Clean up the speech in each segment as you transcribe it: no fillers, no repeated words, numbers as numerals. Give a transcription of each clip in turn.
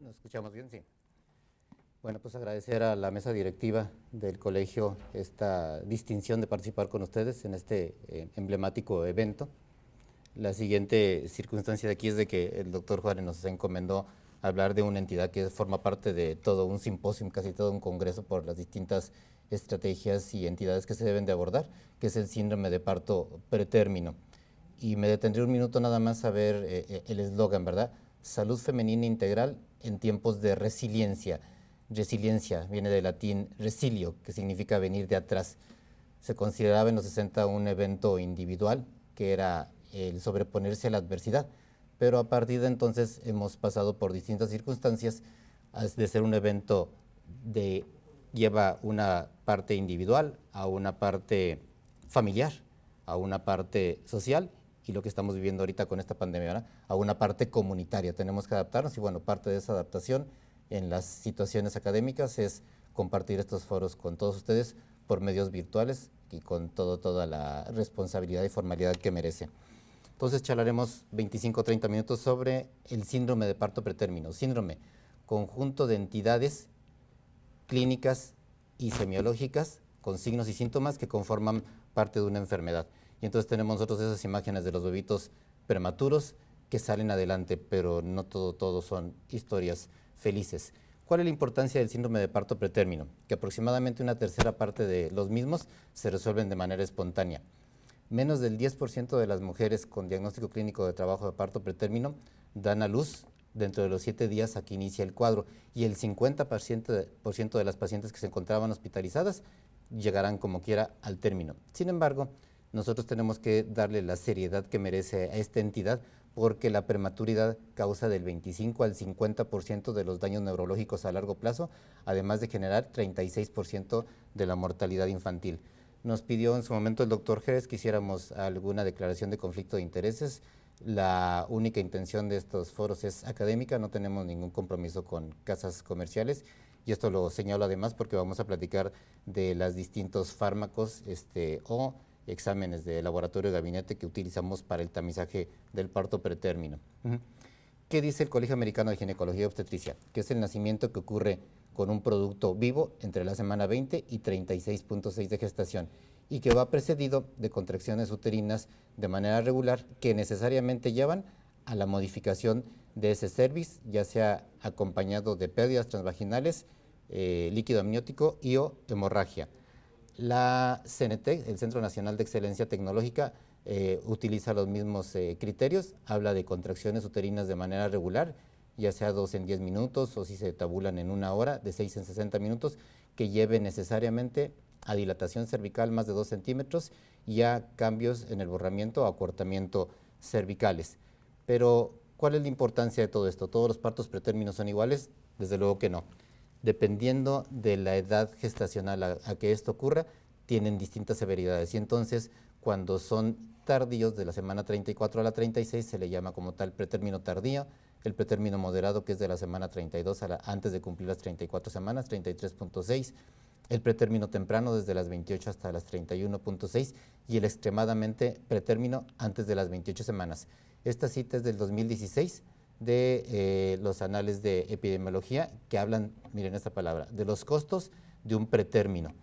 ¿Nos escuchamos bien? Sí. Bueno, pues agradecer a la mesa directiva del colegio esta distinción de participar con ustedes en este emblemático evento. La siguiente circunstancia de aquí es de que el doctor Juárez nos encomendó hablar de una entidad que forma parte de todo un simposio, casi todo un congreso por las distintas estrategias y entidades que se deben de abordar, que es el síndrome de parto pretérmino. Y me detendré un minuto nada más a ver el eslogan, ¿verdad? Salud femenina integral en tiempos de resiliencia. Resiliencia viene del latín resilio, que significa venir de atrás. Se consideraba en los 60 un evento individual, que era el sobreponerse a la adversidad, pero a partir de entonces hemos pasado por distintas circunstancias de ser un evento de lleva una parte individual a una parte familiar, a una parte social y lo que estamos viviendo ahorita con esta pandemia, ¿verdad? A una parte comunitaria. Tenemos que adaptarnos y bueno, parte de esa adaptación en las situaciones académicas es compartir estos foros con todos ustedes por medios virtuales y con toda la responsabilidad y formalidad que merece. Entonces charlaremos 25-30 minutos sobre el síndrome de parto pretérmino. Síndrome, conjunto de entidades clínicas y semiológicas con signos y síntomas que conforman parte de una enfermedad. Y entonces tenemos nosotros esas imágenes de los bebitos prematuros que salen adelante, pero no todo son historias felices. ¿Cuál es la importancia del síndrome de parto pretérmino? Que aproximadamente una tercera parte de los mismos se resuelven de manera espontánea. Menos del 10% de las mujeres con diagnóstico clínico de trabajo de parto pretérmino dan a luz dentro de los 7 días a que inicia el cuadro y el 50% de las pacientes que se encontraban hospitalizadas llegarán como quiera al término. Sin embargo, nosotros tenemos que darle la seriedad que merece a esta entidad porque la prematuridad causa del 25 al 50% de los daños neurológicos a largo plazo, además de generar 36% de la mortalidad infantil. Nos pidió en su momento el doctor Jerez que hiciéramos alguna declaración de conflicto de intereses. La única intención de estos foros es académica, no tenemos ningún compromiso con casas comerciales y esto lo señalo además porque vamos a platicar de los distintos fármacos o exámenes de laboratorio de gabinete que utilizamos para el tamizaje del parto pretérmino. ¿Qué dice el Colegio Americano de Ginecología y Obstetricia? Que es el nacimiento que ocurre con un producto vivo entre la semana 20 y 36.6 de gestación y que va precedido de contracciones uterinas de manera regular que necesariamente llevan a la modificación de ese cervix, ya sea acompañado de pérdidas transvaginales, líquido amniótico y o hemorragia. La CNT, el Centro Nacional de Excelencia Tecnológica, utiliza los mismos criterios, habla de contracciones uterinas de manera regular, ya sea 2 en 10 minutos o si se tabulan en 1 hora, de 6 en 60 minutos, que lleve necesariamente a dilatación cervical más de 2 centímetros y a cambios en el borramiento o acortamiento cervicales. Pero, ¿cuál es la importancia de todo esto? ¿Todos los partos pretérminos son iguales? Desde luego que no. Dependiendo de la edad gestacional a que esto ocurra, tienen distintas severidades y entonces cuando son tardíos de la semana 34 a la 36 se le llama como tal pretérmino tardío, el pretérmino moderado que es de la semana 32 antes de cumplir las 34 semanas, 33.6, el pretérmino temprano desde las 28 hasta las 31.6 y el extremadamente pretérmino antes de las 28 semanas. Esta cita es del 2016 de los anales de epidemiología que hablan, miren esta palabra, de los costos de un pretérmino.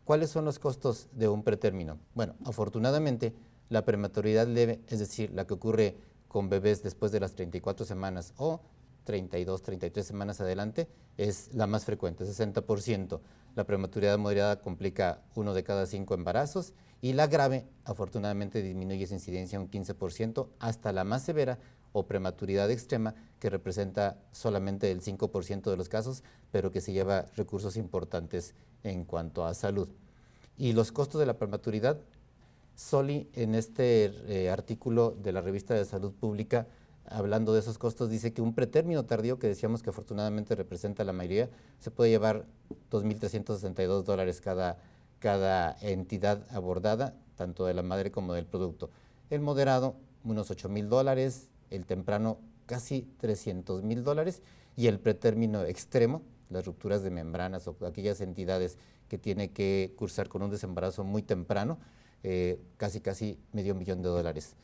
¿Cuáles son los costos de un pretérmino? Bueno, afortunadamente la prematuridad leve, es decir, la que ocurre con bebés después de las 34 semanas o 32, 33 semanas adelante, es la más frecuente, 60%. La prematuridad moderada complica 1 de cada 5 embarazos y la grave, afortunadamente, disminuye esa incidencia un 15% hasta la más severa o prematuridad extrema, que representa solamente el 5% de los casos, pero que se lleva recursos importantes en cuanto a salud. Y los costos de la prematuridad, Soli en este artículo de la revista de Salud Pública, hablando de esos costos, dice que un pretérmino tardío, que decíamos que afortunadamente representa la mayoría, se puede llevar $2,362 cada entidad abordada, tanto de la madre como del producto. El moderado, unos $8,000, el temprano casi $300,000 y el pretérmino extremo, las rupturas de membranas o aquellas entidades que tiene que cursar con un desembarazo muy temprano, casi $500,000.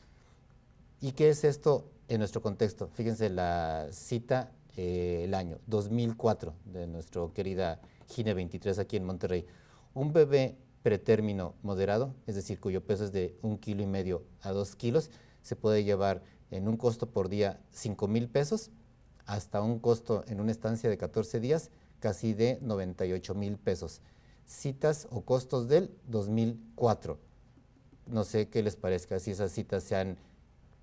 ¿Y qué es esto en nuestro contexto? Fíjense la cita el año 2004 de nuestra querida Gine 23 aquí en Monterrey. Un bebé pretérmino moderado, es decir, cuyo peso es de 1,5 kg a 2 kilos, se puede llevar en un costo por día 5,000 pesos hasta un costo en una estancia de 14 días casi de 98,000 pesos. Citas o costos del 2004. No sé qué les parezca, si esas citas se han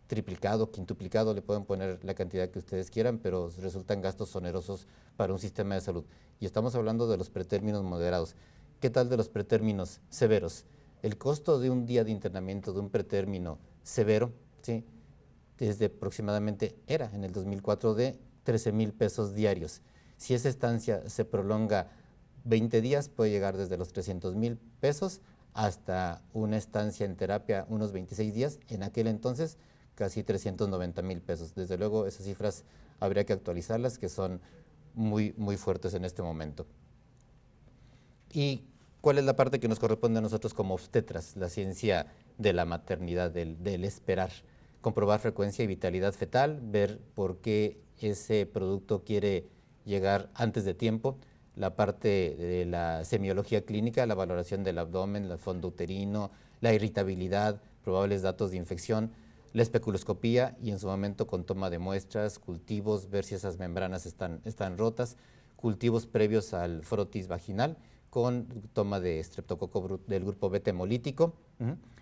triplicado, quintuplicado, le pueden poner la cantidad que ustedes quieran, pero resultan gastos onerosos para un sistema de salud. Y estamos hablando de los pretérminos moderados. ¿Qué tal de los pretérminos severos? El costo de un día de internamiento de un pretérmino severo, ¿sí?, desde aproximadamente, era en el 2004, de 13,000 pesos diarios. Si esa estancia se prolonga 20 días, puede llegar desde los 300,000 pesos hasta una estancia en terapia unos 26 días, en aquel entonces casi 390,000 pesos. Desde luego esas cifras habría que actualizarlas, que son muy, muy fuertes en este momento. ¿Y cuál es la parte que nos corresponde a nosotros como obstetras? La ciencia de la maternidad, del esperar. Comprobar frecuencia y vitalidad fetal, ver por qué ese producto quiere llegar antes de tiempo, la parte de la semiología clínica, la valoración del abdomen, el fondo uterino, la irritabilidad, probables datos de infección, la especuloscopía y en su momento con toma de muestras, cultivos, ver si esas membranas están rotas, cultivos previos al frotis vaginal con toma de estreptococo del grupo beta hemolítico,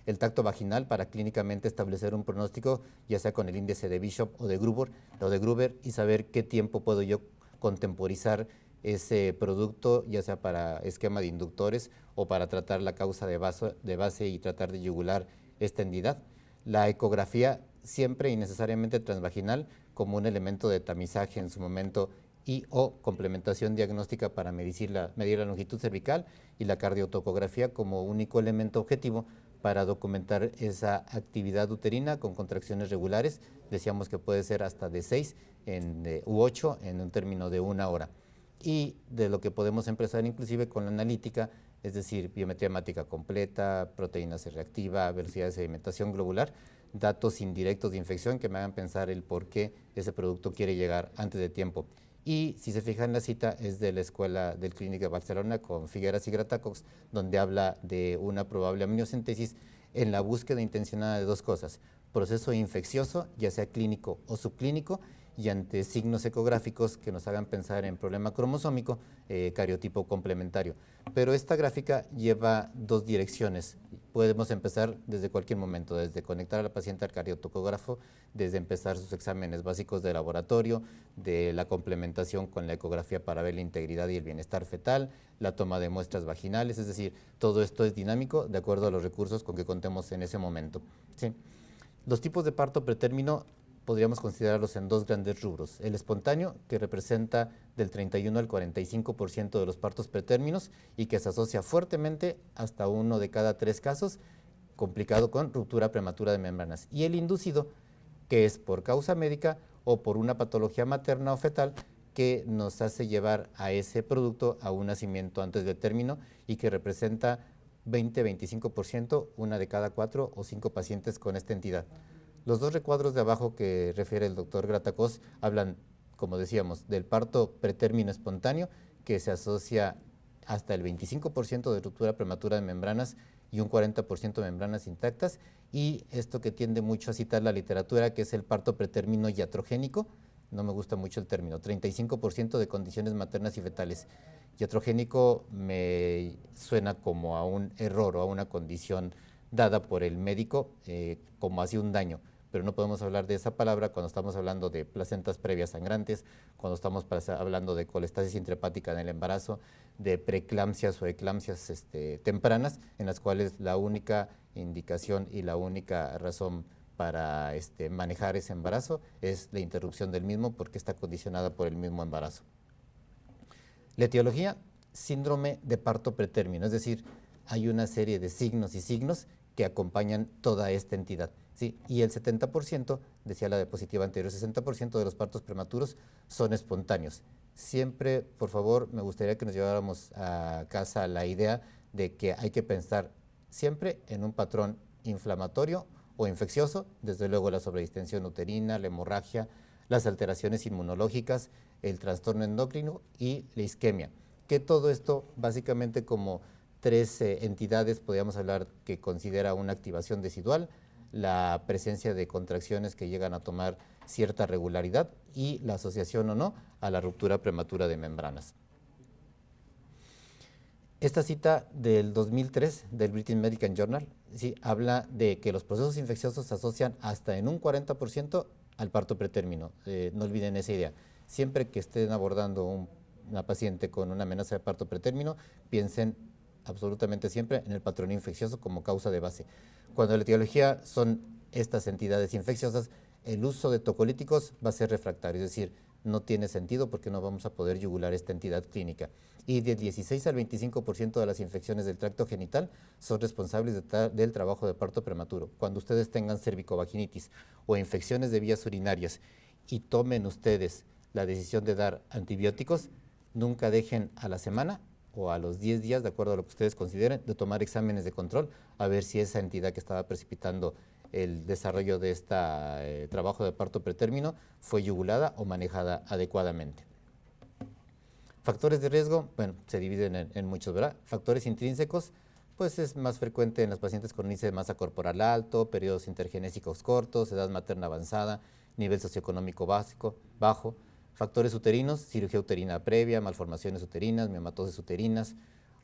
el tacto vaginal para clínicamente establecer un pronóstico, ya sea con el índice de Bishop o de Gruber, y saber qué tiempo puedo yo contemporizar ese producto, ya sea para esquema de inductores o para tratar la causa de base y tratar de yugular esta entidad. La ecografía siempre y necesariamente transvaginal como un elemento de tamizaje en su momento y o complementación diagnóstica para medir la longitud cervical, y la cardiotocografía como único elemento objetivo para documentar esa actividad uterina con contracciones regulares. Decíamos que puede ser hasta de 6 u 8 en un término de 1 hora. Y de lo que podemos empezar inclusive con la analítica, es decir, biometría hemática completa, proteína C reactiva, velocidad de sedimentación globular, datos indirectos de infección que me hagan pensar el por qué ese producto quiere llegar antes de tiempo. Y si se fijan, la cita es de la Escuela del Clínic de Barcelona con Figueras y Gratacox, donde habla de una probable amniocentesis en la búsqueda intencionada de dos cosas: proceso infeccioso, ya sea clínico o subclínico, y ante signos ecográficos que nos hagan pensar en problema cromosómico, cariotipo complementario. Pero esta gráfica lleva dos direcciones. Podemos empezar desde cualquier momento, desde conectar a la paciente al cardiotocógrafo, desde empezar sus exámenes básicos de laboratorio, de la complementación con la ecografía para ver la integridad y el bienestar fetal, la toma de muestras vaginales, es decir, todo esto es dinámico de acuerdo a los recursos con que contemos en ese momento. ¿Sí? Los tipos de parto pretérmino podríamos considerarlos en dos grandes rubros: el espontáneo, que representa del 31 al 45% de los partos pretérminos y que se asocia fuertemente hasta 1 de cada 3 casos, complicado con ruptura prematura de membranas; y el inducido, que es por causa médica o por una patología materna o fetal que nos hace llevar a ese producto a un nacimiento antes del término y que representa 20-25%, 1 de cada 4 o 5 pacientes con esta entidad. Los dos recuadros de abajo que refiere el doctor Gratacox hablan, como decíamos, del parto pretérmino espontáneo, que se asocia hasta el 25% de ruptura prematura de membranas y un 40% de membranas intactas, y esto que tiende mucho a citar la literatura, que es el parto pretérmino iatrogénico. No me gusta mucho el término, 35% de condiciones maternas y fetales. Iatrogénico me suena como a un error o a una condición dada por el médico como hacia un daño, pero no podemos hablar de esa palabra cuando estamos hablando de placentas previas sangrantes, cuando estamos hablando de colestasis intrahepática en el embarazo, de preeclampsias o eclampsias tempranas, en las cuales la única indicación y la única razón para manejar ese embarazo es la interrupción del mismo, porque está condicionada por el mismo embarazo. La etiología: síndrome de parto pretérmino, es decir, hay una serie de signos y signos que acompañan toda esta entidad, ¿sí? Y el 70%, decía la diapositiva anterior, 60% de los partos prematuros son espontáneos. Siempre, por favor, me gustaría que nos lleváramos a casa la idea de que hay que pensar siempre en un patrón inflamatorio o infeccioso, desde luego la sobredistensión uterina, la hemorragia, las alteraciones inmunológicas, el trastorno endocrino y la isquemia, que todo esto básicamente como tres entidades podríamos hablar que considera una activación decidual, la presencia de contracciones que llegan a tomar cierta regularidad y la asociación o no a la ruptura prematura de membranas. Esta cita del 2003 del British Medical Journal sí, habla de que los procesos infecciosos se asocian hasta en un 40% al parto pretérmino. No olviden esa idea. Siempre que estén abordando una paciente con una amenaza de parto pretérmino, piensen absolutamente siempre en el patrón infeccioso como causa de base. Cuando la etiología son estas entidades infecciosas, el uso de tocolíticos va a ser refractario, es decir, no tiene sentido porque no vamos a poder yugular esta entidad clínica. Y del 16 al 25% de las infecciones del tracto genital son responsables del trabajo de parto prematuro. Cuando ustedes tengan cervicovaginitis o infecciones de vías urinarias y tomen ustedes la decisión de dar antibióticos, nunca dejen a la semana o a los 10 días, de acuerdo a lo que ustedes consideren, de tomar exámenes de control a ver si esa entidad que estaba precipitando el desarrollo de este trabajo de parto pretérmino fue yugulada o manejada adecuadamente. Factores de riesgo, bueno, se dividen en muchos, ¿verdad? Factores intrínsecos, pues es más frecuente en los pacientes con índice de masa corporal alto, periodos intergenésicos cortos, edad materna avanzada, nivel socioeconómico básico, bajo. Factores uterinos, cirugía uterina previa, malformaciones uterinas, miomatosis uterinas.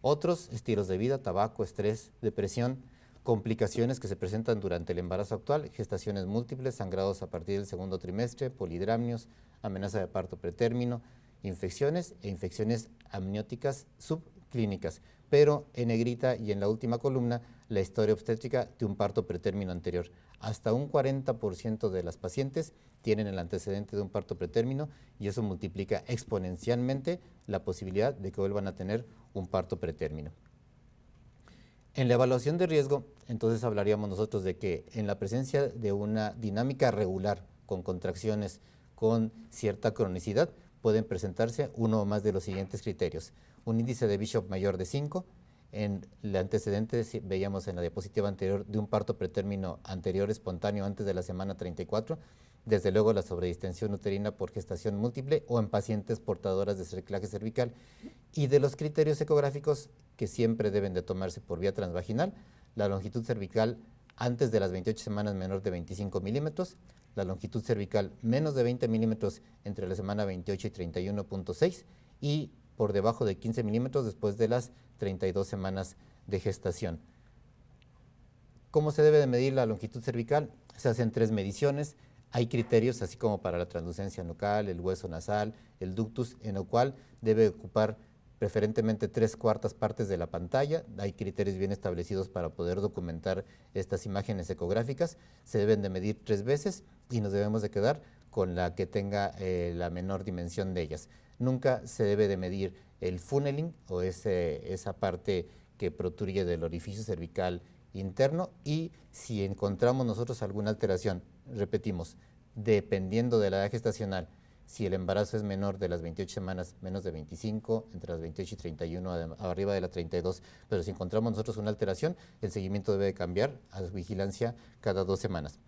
Otros, estilos de vida, tabaco, estrés, depresión, complicaciones que se presentan durante el embarazo actual, gestaciones múltiples, sangrados a partir del segundo trimestre, polidramnios, amenaza de parto pretérmino, infecciones e infecciones amnióticas subclínicas, pero en negrita y en la última columna la historia obstétrica de un parto pretérmino anterior. Hasta un 40% de las pacientes tienen el antecedente de un parto pretérmino y eso multiplica exponencialmente la posibilidad de que vuelvan a tener un parto pretérmino. En la evaluación de riesgo, entonces hablaríamos nosotros de que en la presencia de una dinámica regular con contracciones con cierta cronicidad, pueden presentarse uno o más de los siguientes criterios. Un índice de Bishop mayor de 5, en el antecedente veíamos en la diapositiva anterior de un parto pretérmino anterior espontáneo antes de la semana 34, desde luego la sobredistensión uterina por gestación múltiple o en pacientes portadoras de cerclaje cervical, y de los criterios ecográficos que siempre deben de tomarse por vía transvaginal, la longitud cervical antes de las 28 semanas menor de 25 milímetros, la longitud cervical menos de 20 milímetros entre la semana 28 y 31.6 y por debajo de 15 milímetros después de las 32 semanas de gestación. ¿Cómo se debe de medir la longitud cervical? Se hacen 3 mediciones. Hay criterios, así como para la translucencia nucal, el hueso nasal, el ductus, en el cual debe ocupar preferentemente 3/4 partes de la pantalla. Hay criterios bien establecidos para poder documentar estas imágenes ecográficas. Se deben de medir 3 veces y nos debemos de quedar con la que tenga la menor dimensión de ellas. Nunca se debe de medir el funneling o esa parte que protruye del orificio cervical interno, y si encontramos nosotros alguna alteración, repetimos, dependiendo de la edad gestacional, si el embarazo es menor de las 28 semanas, menos de 25, entre las 28 y 31, arriba de las 32, pero si encontramos nosotros una alteración, el seguimiento debe cambiar a vigilancia cada 2 semanas.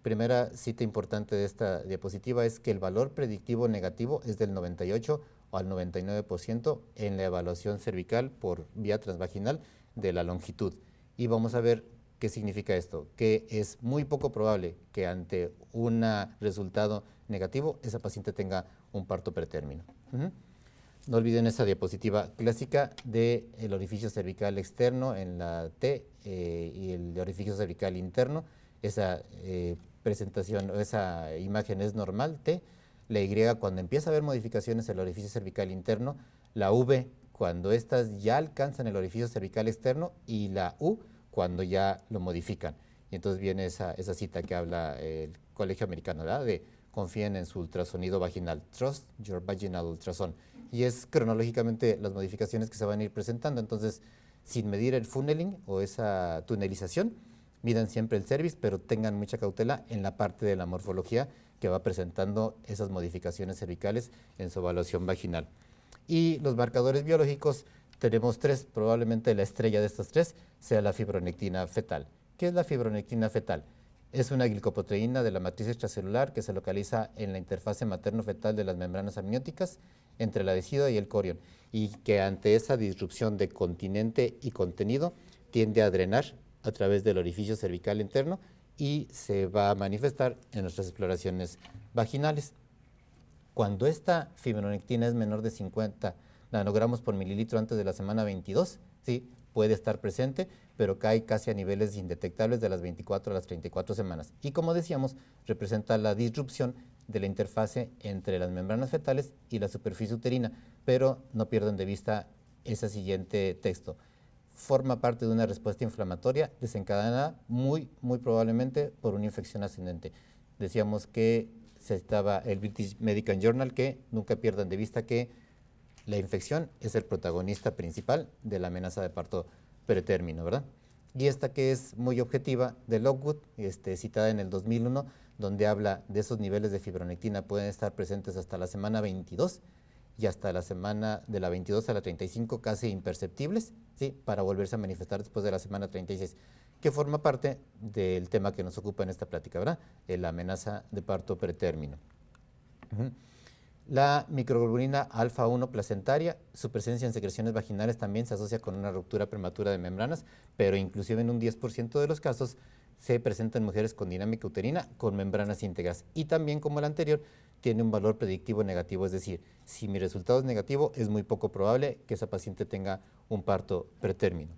Primera cita importante de esta diapositiva es que el valor predictivo negativo es del 98 o al 99% en la evaluación cervical por vía transvaginal de la longitud. Y vamos a ver qué significa esto, que es muy poco probable que ante un resultado negativo esa paciente tenga un parto pretérmino. No olviden esa diapositiva clásica del orificio cervical externo en la T y el orificio cervical interno. Esa presentación, esa imagen es normal, T. La Y cuando empieza a haber modificaciones en el orificio cervical interno, la V cuando estas ya alcanzan el orificio cervical externo y la U cuando ya lo modifican. Y entonces viene esa cita que habla el Colegio Americano, ¿verdad? De confíen en su ultrasonido vaginal, trust your vaginal ultrasound. Y es cronológicamente las modificaciones que se van a ir presentando. Entonces, sin medir el funneling o esa tunelización, midan siempre el cervix, pero tengan mucha cautela en la parte de la morfología que va presentando esas modificaciones cervicales en su evaluación vaginal. Y los marcadores biológicos, tenemos 3, probablemente la estrella de estas 3 sea la fibronectina fetal. ¿Qué es la fibronectina fetal? Es una glicoproteína de la matriz extracelular que se localiza en la interfase materno-fetal de las membranas amnióticas entre la decidua y el corion, y que ante esa disrupción de continente y contenido tiende a drenar a través del orificio cervical interno y se va a manifestar en nuestras exploraciones vaginales. Cuando esta fibronectina es menor de 50 nanogramos por mililitro antes de la semana 22, sí, puede estar presente, pero cae casi a niveles indetectables de las 24 a las 34 semanas. Y como decíamos, representa la disrupción de la interfase entre las membranas fetales y la superficie uterina, pero no pierdan de vista ese siguiente texto. Forma parte de una respuesta inflamatoria desencadenada muy probablemente por una infección ascendente. Decíamos que se estaba el British Medical Journal, que nunca pierdan de vista que la infección es el protagonista principal de la amenaza de parto pretérmino, ¿verdad? Y esta que es muy objetiva de Lockwood, citada en el 2001, donde habla de esos niveles de fibronectina pueden estar presentes hasta la semana 22 y hasta la semana de la 22 a la 35 casi imperceptibles, ¿sí? Para volverse a manifestar después de la semana 36, que forma parte del tema que nos ocupa en esta plática, ¿verdad? La amenaza de parto pretérmino. La microglobulina alfa 1 placentaria, su presencia en secreciones vaginales también se asocia con una ruptura prematura de membranas, pero inclusive en un 10% de los casos se presenta en mujeres con dinámica uterina con membranas íntegras, y también, como el anterior, tiene un valor predictivo negativo, es decir, si mi resultado es negativo, es muy poco probable que esa paciente tenga un parto pretérmino.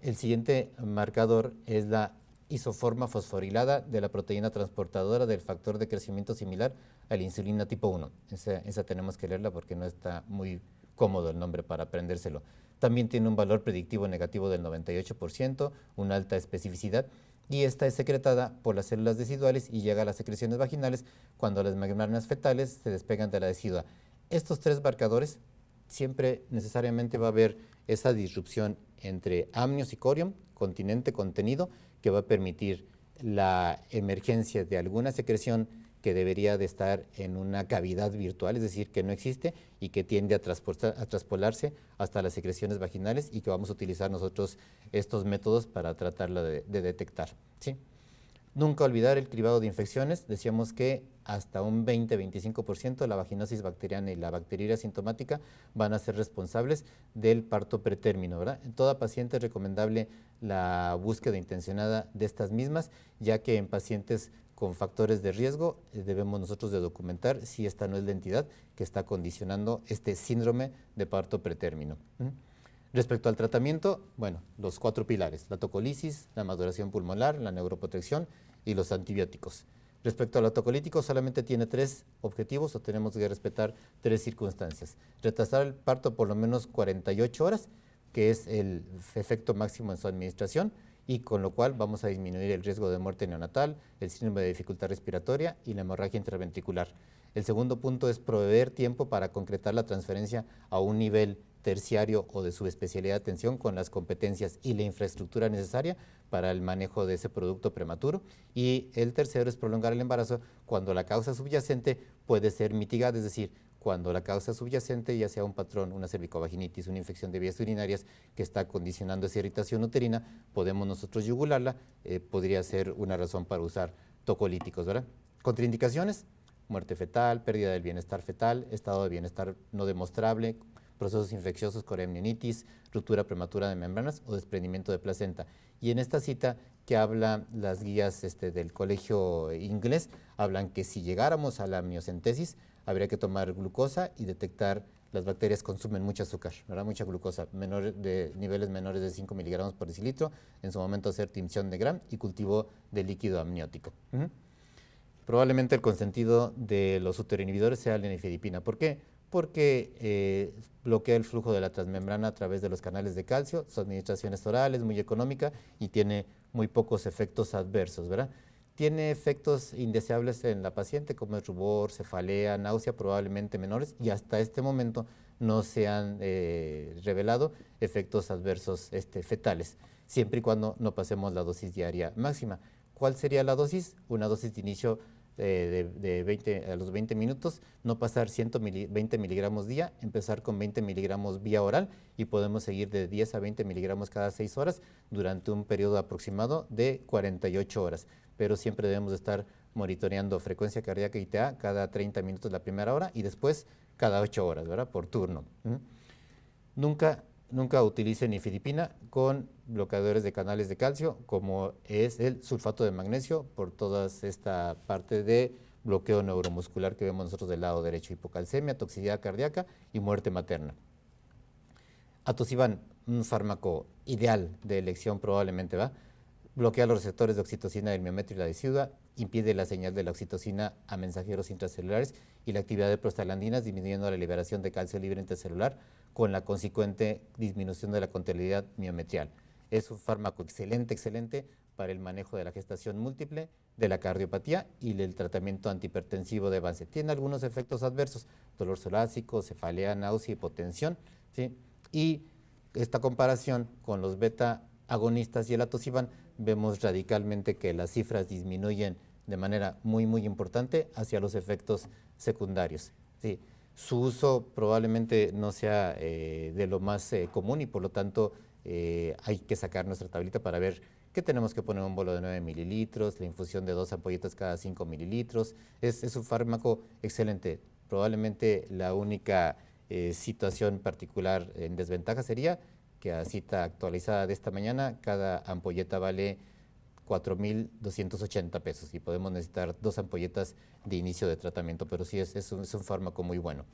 El siguiente marcador es la isoforma fosforilada de la proteína transportadora del factor de crecimiento similar a la insulina tipo 1. Esa tenemos que leerla porque no está muy cómodo el nombre para aprendérselo. También tiene un valor predictivo negativo del 98%, una alta especificidad, y esta es secretada por las células deciduales y llega a las secreciones vaginales cuando las membranas fetales se despegan de la decidua. Estos tres marcadores siempre necesariamente va a haber esa disrupción entre amnios y corium, continente, contenido, que va a permitir la emergencia de alguna secreción que debería de estar en una cavidad virtual, es decir, que no existe y que tiende a traspolarse hasta las secreciones vaginales, y que vamos a utilizar nosotros estos métodos para tratarla de detectar, ¿sí? Nunca olvidar el cribado de infecciones. Decíamos que hasta un 20-25% la vaginosis bacteriana y la bacteriuria asintomática van a ser responsables del parto pretérmino, ¿verdad? En toda paciente es recomendable la búsqueda intencionada de estas mismas, ya que en pacientes con factores de riesgo debemos nosotros de documentar si esta no es la entidad que está condicionando este síndrome de parto pretérmino. Respecto al tratamiento, bueno, los 4 pilares: la tocolisis, la maduración pulmonar, la neuroprotección y los antibióticos. Respecto al autocolítico, solamente tiene 3 objetivos, o tenemos que respetar 3 circunstancias. Retrasar el parto por lo menos 48 horas, que es el efecto máximo en su administración, y con lo cual vamos a disminuir el riesgo de muerte neonatal, el síndrome de dificultad respiratoria y la hemorragia intraventricular. El segundo punto es proveer tiempo para concretar la transferencia a un nivel terciario o de subespecialidad de atención con las competencias y la infraestructura necesaria para el manejo de ese producto prematuro. Y el tercero es prolongar el embarazo cuando la causa subyacente puede ser mitigada, es decir, cuando la causa subyacente, ya sea un patrón, una cervicovaginitis, una infección de vías urinarias que está condicionando esa irritación uterina, podemos nosotros yugularla, podría ser una razón para usar tocolíticos, ¿verdad? Contraindicaciones: muerte fetal, pérdida del bienestar fetal, estado de bienestar no demostrable, procesos infecciosos, coriamnionitis, ruptura prematura de membranas o desprendimiento de placenta. Y en esta cita que habla las guías del colegio inglés, hablan que si llegáramos a la amniocentesis, habría que tomar glucosa y detectar las bacterias consumen mucho azúcar, ¿verdad? Mucha glucosa, de niveles menores de 5 miligramos por decilitro, en su momento hacer tinción de Gram y cultivo de líquido amniótico. Probablemente el consentido de los uteroinhibidores sea la nifedipina. ¿Por qué? Porque bloquea el flujo de la transmembrana a través de los canales de calcio, su administración es oral, es muy económica y tiene muy pocos efectos adversos, ¿verdad? Tiene efectos indeseables en la paciente como el rubor, cefalea, náusea, probablemente menores, y hasta este momento no se han revelado efectos adversos fetales, siempre y cuando no pasemos la dosis diaria máxima. ¿Cuál sería la dosis? Una dosis de inicio a los 20 minutos, no pasar 120 miligramos día, empezar con 20 miligramos vía oral y podemos seguir de 10 a 20 miligramos cada 6 horas durante un periodo aproximado de 48 horas. pero siempre debemos estar monitoreando frecuencia cardíaca y TA cada 30 minutos la primera hora y después cada 8 horas, ¿verdad? Por turno. Nunca utilicen nifedipina con bloqueadores de canales de calcio, como es el sulfato de magnesio, por toda esta parte de bloqueo neuromuscular que vemos nosotros del lado derecho, hipocalcemia, toxicidad cardíaca y muerte materna. Atosiban, un fármaco ideal de elección probablemente, ¿va? Bloquea los receptores de oxitocina del miometrio y la decidua, impide la señal de la oxitocina a mensajeros intracelulares y la actividad de prostaglandinas, disminuyendo la liberación de calcio libre intracelular con la consecuente disminución de la contractilidad miometrial. Es un fármaco excelente para el manejo de la gestación múltiple, de la cardiopatía y del tratamiento antihipertensivo de avance. Tiene algunos efectos adversos, dolor torácico, cefalea, náusea, hipotensión, ¿sí? Y esta comparación con los beta agonistas y el atosiban, vemos radicalmente que las cifras disminuyen de manera muy importante hacia los efectos secundarios, ¿sí? Su uso probablemente no sea de lo más común y por lo tanto hay que sacar nuestra tablita para ver que tenemos que poner un bolo de 9 mililitros, la infusión de 2 ampolletas cada 5 mililitros. Es un fármaco excelente. Probablemente la única situación particular en desventaja sería que a cita actualizada de esta mañana, cada ampolleta vale 4,280 pesos y podemos necesitar 2 ampolletas de inicio de tratamiento, pero sí es un fármaco muy bueno.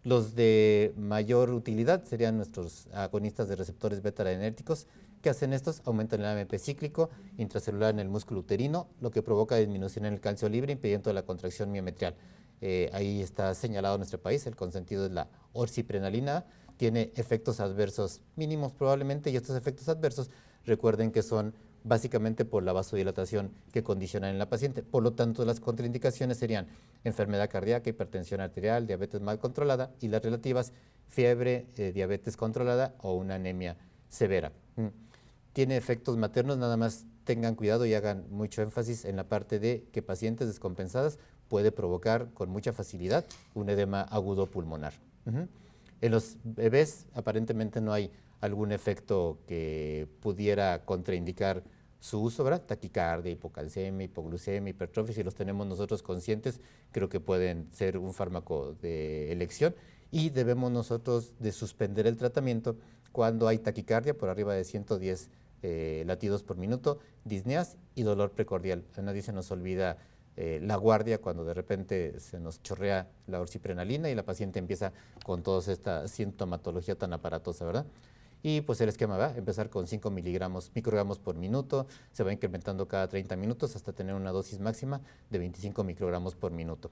Los de mayor utilidad serían nuestros agonistas de receptores beta-adrenérgicos. ¿Qué hacen estos? Aumentan el AMP cíclico intracelular en el músculo uterino, lo que provoca disminución en el calcio libre, impidiendo la contracción miometrial. Ahí está señalado en nuestro país, el consentido es la orsiprenalina, tiene efectos adversos mínimos probablemente, y estos efectos adversos, recuerden que son básicamente por la vasodilatación que condicionan en la paciente. Por lo tanto, las contraindicaciones serían enfermedad cardíaca, hipertensión arterial, diabetes mal controlada y las relativas fiebre, diabetes controlada o una anemia severa. Tiene efectos maternos, nada más tengan cuidado y hagan mucho énfasis en la parte de que pacientes descompensadas puede provocar con mucha facilidad un edema agudo pulmonar. En los bebés aparentemente no hay algún efecto que pudiera contraindicar su uso, ¿verdad? Taquicardia, hipocalcemia, hipoglucemia, hipertrofia, si los tenemos nosotros conscientes, creo que pueden ser un fármaco de elección y debemos nosotros de suspender el tratamiento cuando hay taquicardia por arriba de 110 latidos por minuto, disneas y dolor precordial. A nadie se nos olvida la guardia cuando de repente se nos chorrea la orsiprenalina y la paciente empieza con toda esta sintomatología tan aparatosa, ¿verdad? Y pues el esquema va a empezar con 5 microgramos por minuto, se va incrementando cada 30 minutos hasta tener una dosis máxima de 25 microgramos por minuto.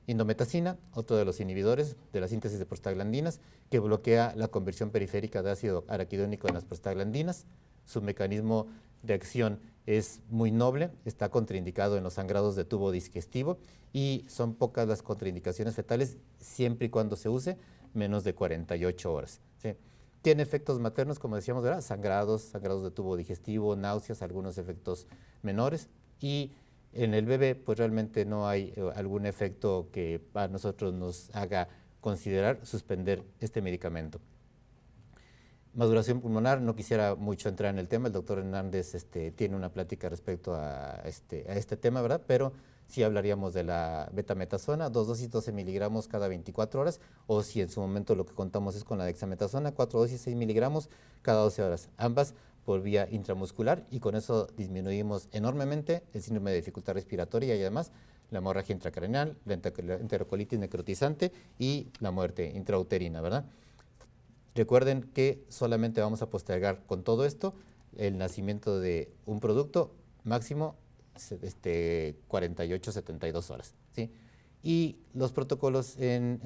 Indometacina, otro de los inhibidores de la síntesis de prostaglandinas, que bloquea la conversión periférica de ácido araquidónico en las prostaglandinas. Su mecanismo de acción es muy noble, está contraindicado en los sangrados de tubo digestivo y son pocas las contraindicaciones fetales siempre y cuando se use menos de 48 horas. ¿Sí? Tiene efectos maternos, como decíamos, ¿verdad? Sangrados de tubo digestivo, náuseas, algunos efectos menores y en el bebé pues realmente no hay algún efecto que a nosotros nos haga considerar suspender este medicamento. Maduración pulmonar, no quisiera mucho entrar en el tema, el doctor Hernández tiene una plática respecto a este tema, ¿verdad? Pero sí hablaríamos de la betametasona, 2 dosis, 12 miligramos cada 24 horas, o si en su momento lo que contamos es con la dexametasona, 4 dosis, 6 miligramos cada 12 horas, ambas por vía intramuscular, y con eso disminuimos enormemente el síndrome de dificultad respiratoria y además la hemorragia intracraneal, la enterocolitis necrotizante y la muerte intrauterina, ¿verdad? Recuerden que solamente vamos a postergar con todo esto el nacimiento de un producto máximo 48, 72 horas. ¿Sí? Y los protocolos en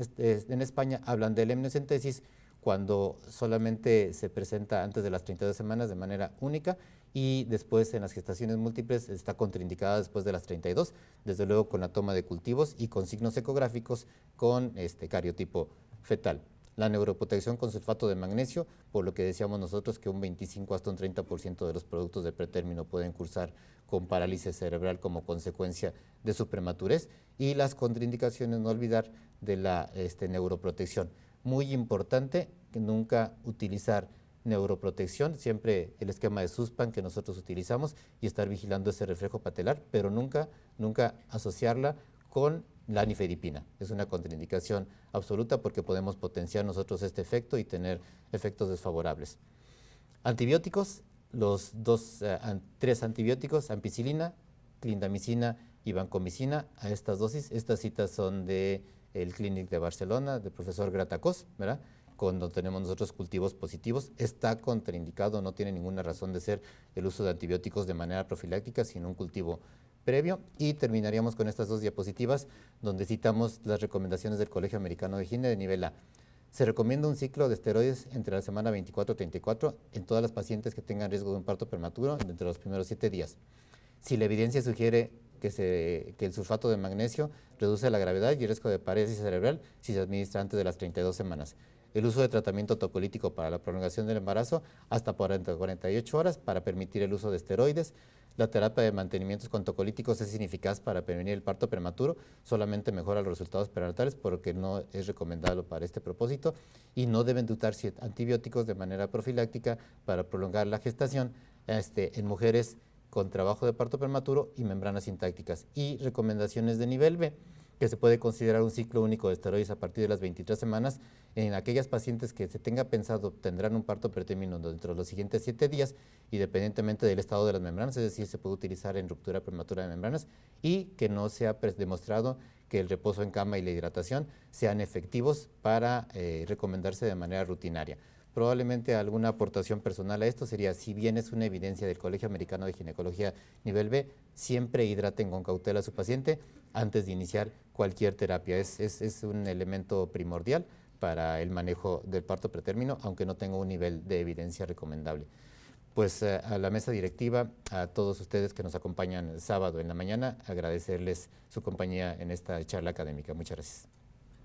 España hablan de la amniocentesis cuando solamente se presenta antes de las 32 semanas de manera única y después en las gestaciones múltiples está contraindicada después de las 32, desde luego con la toma de cultivos y con signos ecográficos con cariotipo fetal. La neuroprotección con sulfato de magnesio, por lo que decíamos nosotros que un 25 hasta un 30% de los productos de pretérmino pueden cursar con parálisis cerebral como consecuencia de su prematurez, y las contraindicaciones, no olvidar, de la neuroprotección. Muy importante que nunca utilizar neuroprotección, siempre el esquema de Susspan que nosotros utilizamos y estar vigilando ese reflejo patelar, pero nunca asociarla con la nifedipina. Es una contraindicación absoluta porque podemos potenciar nosotros este efecto y tener efectos desfavorables. Antibióticos, los tres antibióticos, ampicilina, clindamicina y vancomicina a estas dosis. Estas citas son del Clínic de Barcelona, del profesor Gratacós, ¿verdad? Cuando tenemos nosotros cultivos positivos, está contraindicado, no tiene ninguna razón de ser el uso de antibióticos de manera profiláctica sin un cultivo previo. Y terminaríamos con estas dos diapositivas donde citamos las recomendaciones del Colegio Americano de Higiene de nivel A. Se recomienda un ciclo de esteroides entre la semana 24 y 34 en todas las pacientes que tengan riesgo de un parto prematuro entre los primeros 7 días. Si la evidencia sugiere que el sulfato de magnesio reduce la gravedad y el riesgo de parálisis cerebral si se administra antes de las 32 semanas. El uso de tratamiento tocolítico para la prolongación del embarazo hasta por 48 horas para permitir el uso de esteroides. La terapia de mantenimientos con tocolíticos es ineficaz para prevenir el parto prematuro, solamente mejora los resultados perinatales porque no es recomendable para este propósito y no deben de usarse antibióticos de manera profiláctica para prolongar la gestación en mujeres con trabajo de parto prematuro y membranas sintácticas. Y recomendaciones de nivel B, que se puede considerar un ciclo único de esteroides a partir de las 23 semanas en aquellas pacientes que se tenga pensado tendrán un parto pretérmino dentro de los siguientes 7 días, independientemente del estado de las membranas, es decir, se puede utilizar en ruptura prematura de membranas y que no se ha demostrado que el reposo en cama y la hidratación sean efectivos para recomendarse de manera rutinaria. Probablemente alguna aportación personal a esto sería, si bien es una evidencia del Colegio Americano de Ginecología nivel B, siempre hidraten con cautela a su paciente antes de iniciar cualquier terapia. Es un elemento primordial para el manejo del parto pretérmino, aunque no tenga un nivel de evidencia recomendable. Pues a la mesa directiva, a todos ustedes que nos acompañan el sábado en la mañana, agradecerles su compañía en esta charla académica. Muchas gracias.